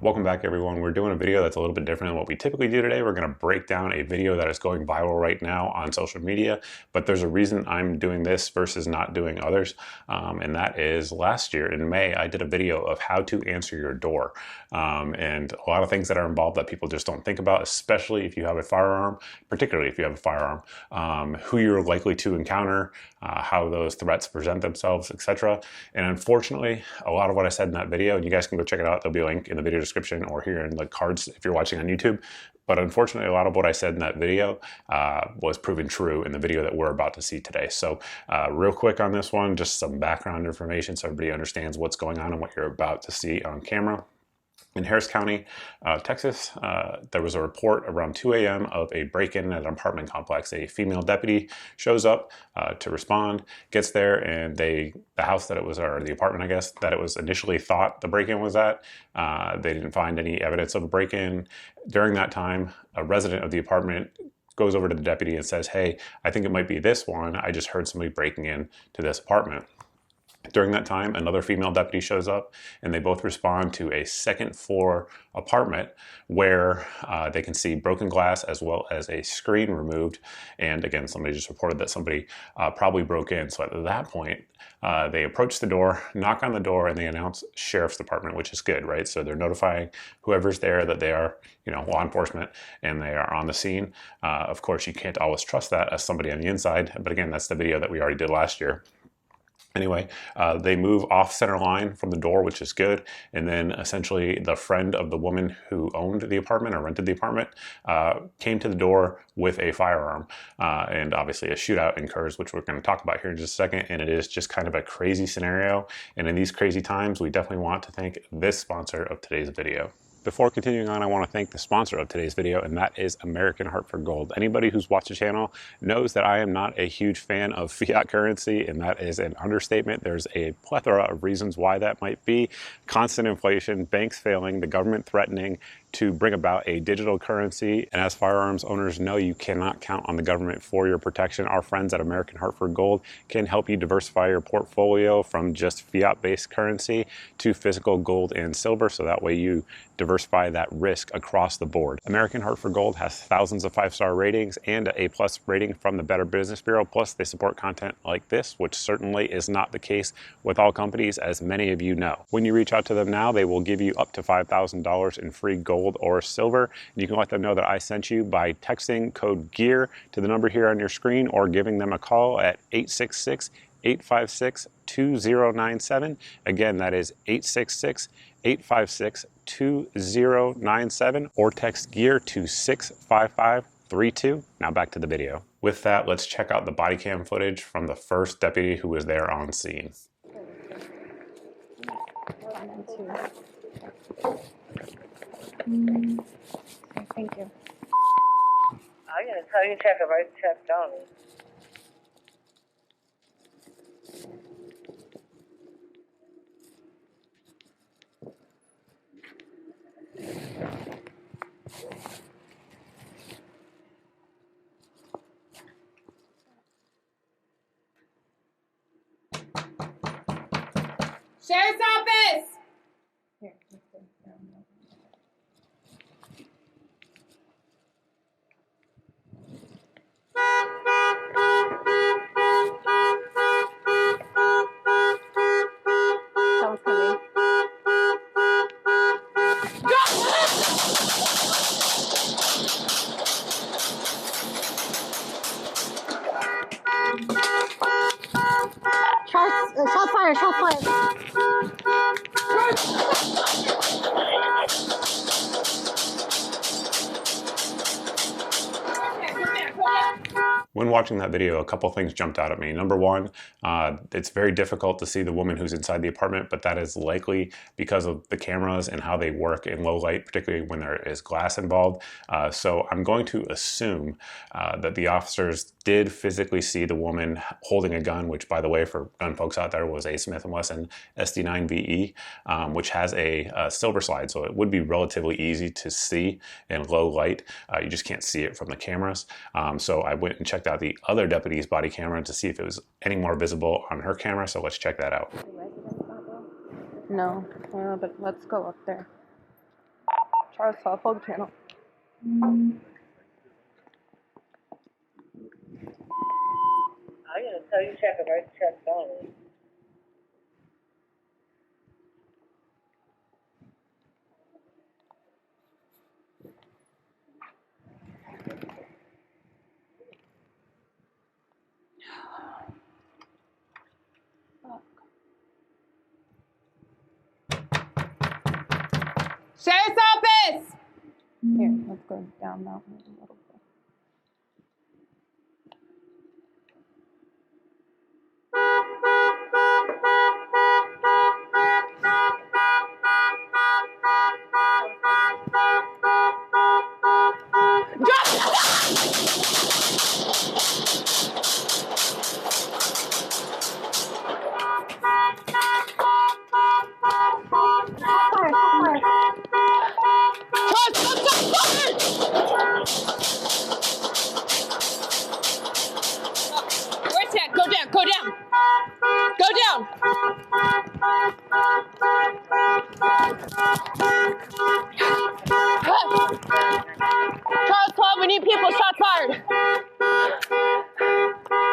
Welcome back everyone. We're doing a video that's a little bit different than what we typically do today. We're going to break down a video that is going viral right now on social media, but there's a reason I'm doing this versus not doing others, and that is last year in May I did a video of how to answer your door, and a lot of things that are involved that people just don't think about, especially if you have a firearm, particularly if you have a firearm, who you're likely to encounter, how those threats present themselves, etc. And unfortunately, a lot of what I said in that video, and you guys can go check it out, there'll be a link in the video description or here in the cards if you're watching on YouTube. But unfortunately, a lot of what I said in that video was proven true in the video that we're about to see today. So real quick on this one, just some background information so everybody understands what's going on and what you're about to see on camera. In Harris County, Texas, there was a report around 2 a.m. of a break-in at an apartment complex. A female deputy shows up to respond, gets there, and the house that it was, or the apartment, I guess, that it was initially thought the break-in was at, they didn't find any evidence of a break-in. During that time, a resident of the apartment goes over to the deputy and says, "Hey, I think it might be this one. I just heard somebody breaking in to this apartment." During that time, another female deputy shows up and they both respond to a second floor apartment where they can see broken glass as well as a screen removed. And again, somebody just reported that somebody probably broke in. So at that point, they approach the door, knock on the door, and they announce sheriff's department, which is good, right? So they're notifying whoever's there that they are, law enforcement, and they are on the scene. Of course, you can't always trust that as somebody on the inside. But again, that's the video that we already did last year. Anyway, they move off center line from the door, which is good. And then essentially the friend of the woman who owned the apartment or rented the apartment came to the door with a firearm. And obviously a shootout occurs, which we're going to talk about here in just a second. And it is just kind of a crazy scenario. And in these crazy times, we definitely want to thank this sponsor of today's video. Before continuing on, I want to thank the sponsor of today's video, and that is American Hartford Gold. Anybody who's watched the channel knows that I am not a huge fan of fiat currency, and that is an understatement. There's a plethora of reasons why that might be. Constant inflation, banks failing, the government threatening to bring about a digital currency. And as firearms owners know, you cannot count on the government for your protection. Our friends at American Hartford Gold can help you diversify your portfolio from just fiat-based currency to physical gold and silver, so that way you diversify that risk across the board. American Hartford Gold has thousands of 5-star ratings and an A+ rating from the Better Business Bureau. Plus, they support content like this, which certainly is not the case with all companies, as many of you know. When you reach out to them now, they will give you up to $5,000 in free gold or silver. And you can let them know that I sent you by texting code GEAR to the number here on your screen or giving them a call at 866-856-2097. Again, that is 866-856-2097, or text GEAR to 65532. Now back to the video. With that, let's check out the body cam footage from the first deputy who was there on scene. Thank you. I'm going to tell you to check if I checked on it. Sheriff's office! Here, someone's coming. Shots fired, shots fired. When watching that video, a couple things jumped out at me. Number one, it's very difficult to see the woman who's inside the apartment, but that is likely because of the cameras and how they work in low light, particularly when there is glass involved. So I'm going to assume that the officers did physically see the woman holding a gun, which, by the way, for gun folks out there, was a Smith & Wesson SD9VE, which has a silver slide, so it would be relatively easy to see in low light. You just can't see it from the cameras. So I went and checked out the other deputy's body camera to see if it was any more visible on her camera, so let's check that out. No, but let's go up there. Charles, hold the channel. I'm gonna tell you check a right check only. Sheriff's office! Here, let's go down that one a little bit. Where's that? Go down, go down. Go down. Charles 12, we need people. Shots fired.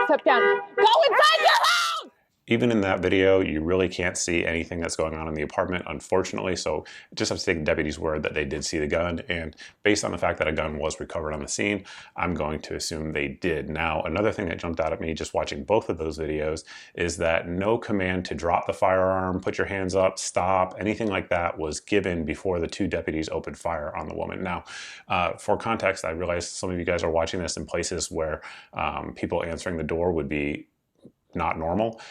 Step down. Go inside your house! Even in that video, you really can't see anything that's going on in the apartment, unfortunately, so just have to take the deputy's word that they did see the gun, and based on the fact that a gun was recovered on the scene, I'm going to assume they did. Now, another thing that jumped out at me just watching both of those videos is that no command to drop the firearm, put your hands up, stop, anything like that was given before the two deputies opened fire on the woman. Now, for context, I realize some of you guys are watching this in places where people answering the door would be not normal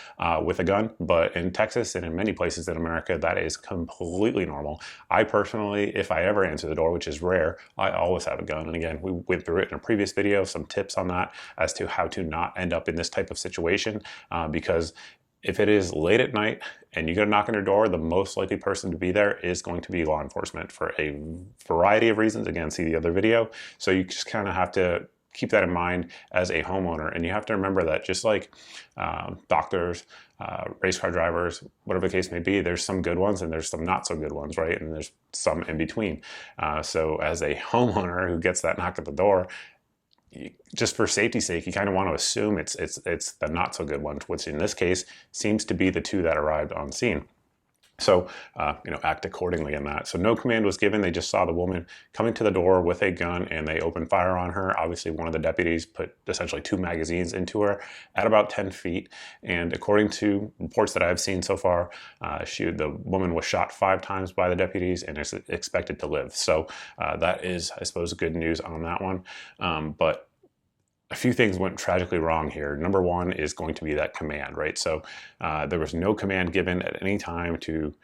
with a gun, but in Texas and in many places in America, that is completely normal. I personally, if I ever answer the door, which is rare, I always have a gun. And again, we went through it in a previous video, some tips on that as to how to not end up in this type of situation, because if it is late at night and you get a knock on your door, the most likely person to be there is going to be law enforcement for a variety of reasons. Again, see the other video. So you just kind of have to keep that in mind as a homeowner, and you have to remember that just like doctors, race car drivers, whatever the case may be, there's some good ones and there's some not so good ones, right? And there's some in between. So as a homeowner who gets that knock at the door, just for safety's sake, you kind of want to assume it's the not so good ones, which in this case seems to be the two that arrived on scene. So, act accordingly in that. So no command was given. They just saw the woman coming to the door with a gun and they opened fire on her. Obviously, one of the deputies put essentially 2 magazines into her at about 10 feet. And according to reports that I've seen so far, the woman was shot 5 times by the deputies and is expected to live. So that is, I suppose, good news on that one. But a few things went tragically wrong here. Number one is going to be that command, right? So there was no command given at any time to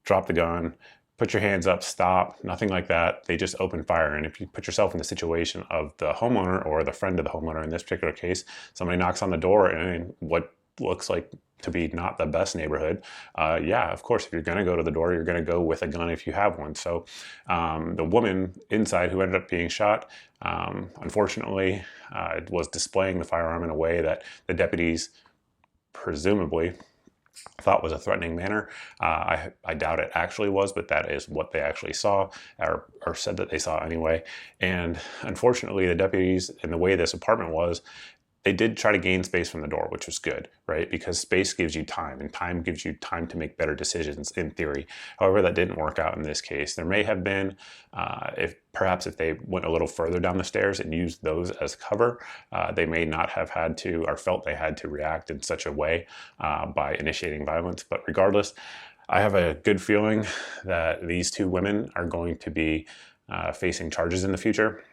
drop the gun, put your hands up, stop, nothing like that. They just opened fire. And if you put yourself in the situation of the homeowner or the friend of the homeowner in this particular case, somebody knocks on the door and what looks like to be not the best neighborhood, yeah, of course, if you're going to go to the door, you're going to go with a gun if you have one. So the woman inside who ended up being shot, unfortunately, was displaying the firearm in a way that the deputies presumably thought was a threatening manner. I doubt it actually was, but that is what they actually saw or said that they saw anyway. And unfortunately, the deputies, in the way this apartment was, they did try to gain space from the door, which was good, right? Because space gives you time, and time gives you time to make better decisions in theory. However, that didn't work out in this case. There may have been, if they went a little further down the stairs and used those as cover, they may not have had to or felt they had to react in such a way by initiating violence. But regardless, I have a good feeling that these 2 women are going to be facing charges in the future.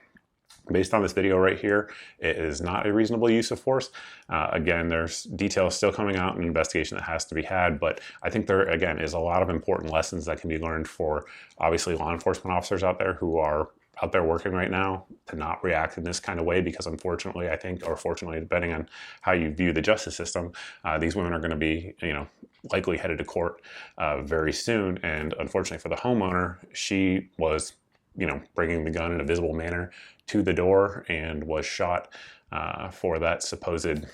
Based on this video right here, it is not a reasonable use of force. Again, there's details still coming out in an investigation that has to be had, but I think there, again, is a lot of important lessons that can be learned for, obviously, law enforcement officers out there who are out there working right now to not react in this kind of way, because unfortunately, I think, or fortunately, depending on how you view the justice system, these women are going to be, likely headed to court very soon. And unfortunately for the homeowner, she was bringing the gun in a visible manner to the door and was shot for that supposed,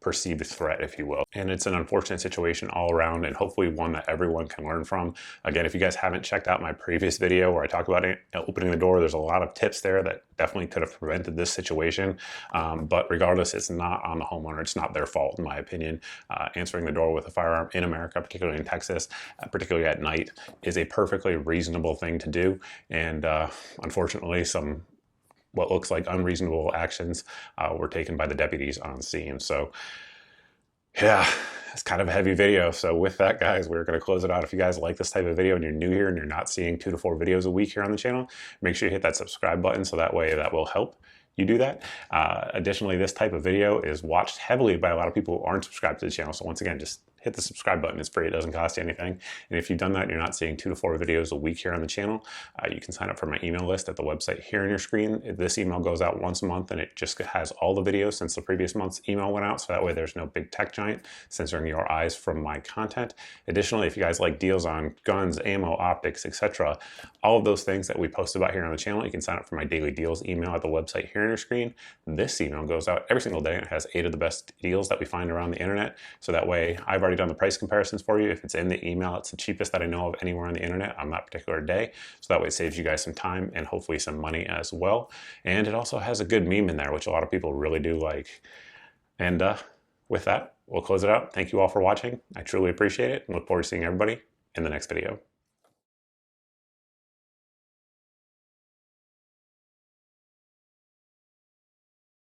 perceived threat, if you will. And it's an unfortunate situation all around, and hopefully one that everyone can learn from. Again, if you guys haven't checked out my previous video where I talk about opening the door, there's a lot of tips there that definitely could have prevented this situation. But regardless, it's not on the homeowner. It's not their fault, in my opinion. Answering the door with a firearm in America, particularly in Texas, particularly at night, is a perfectly reasonable thing to do. And unfortunately, some what looks like unreasonable actions were taken by the deputies on scene. So yeah, it's kind of a heavy video. So with that, guys, we're going to close it out. If you guys like this type of video and you're new here and you're not seeing 2 to 4 videos a week here on the channel, make sure you hit that subscribe button so that way that will help you do that. Additionally, this type of video is watched heavily by a lot of people who aren't subscribed to the channel. So once again, just hit the subscribe button. It's free. It doesn't cost you anything. And if you've done that and you're not seeing 2 to 4 videos a week here on the channel, you can sign up for my email list at the website here on your screen. This email goes out once a month, and it just has all the videos since the previous month's email went out. So that way there's no big tech giant censoring your eyes from my content. Additionally, if you guys like deals on guns, ammo, optics, etc., all of those things that we post about here on the channel, you can sign up for my daily deals email at the website here on your screen. This email goes out every single day, and it has 8 of the best deals that we find around the internet. So that way I've already done the price comparisons for you. If it's in the email, it's the cheapest that I know of anywhere on the internet on that particular day. So that way it saves you guys some time and hopefully some money as well. And it also has a good meme in there, which a lot of people really do like. And with that, we'll close it out. Thank you all for watching. I truly appreciate it and look forward to seeing everybody in the next video.